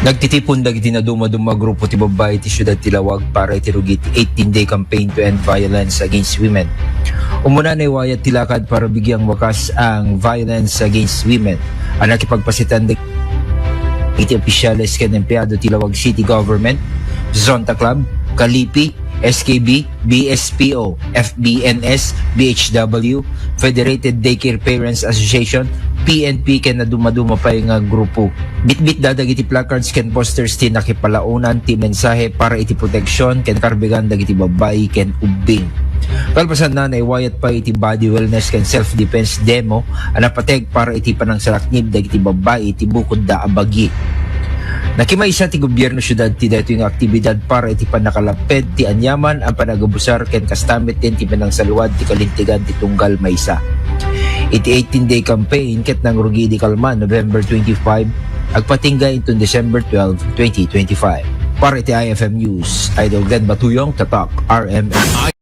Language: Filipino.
Nagtitipon dagiti Nadumaduma Grupo ti babae ti siyudad ti Laoag para itirugit 18-day campaign to end violence against women. Umuna na iwayat tilakad para bigyang wakas ang violence against women. Ang nakipagpasitan iti opisyales ken empleyado ti Laoag City Government, Zonta Club, Kalipi, SKB, BSPO, FBNS, BHW, Federated Daycare Parents Association, PNP ken Nadumaduma pay nga grupo. Bitbit dadagiti placards ken posters ti nakipalaunan ti mensahe para iti proteksyon ken karbigan dagiti babae ken ubing. Kalpasan na naiwayat pa iti body wellness ken self-defense demo anapateg para iti panangsalaknib dagiti babae iti bukod da abagi. Nakimaysa ti gobyerno syudad ti dato yung aktibidad para iti panakalaped ti anyaman ang panagabusar ken kastamit din ti panangsaluad ti kalintigan ti tunggal maysa. Iti 18-day campaign ket nang rugi di kalman November 25 agpatingga into December 12, 2025. Para iti IFM News, Idol Glenn Batuyong, Tatak, RMN.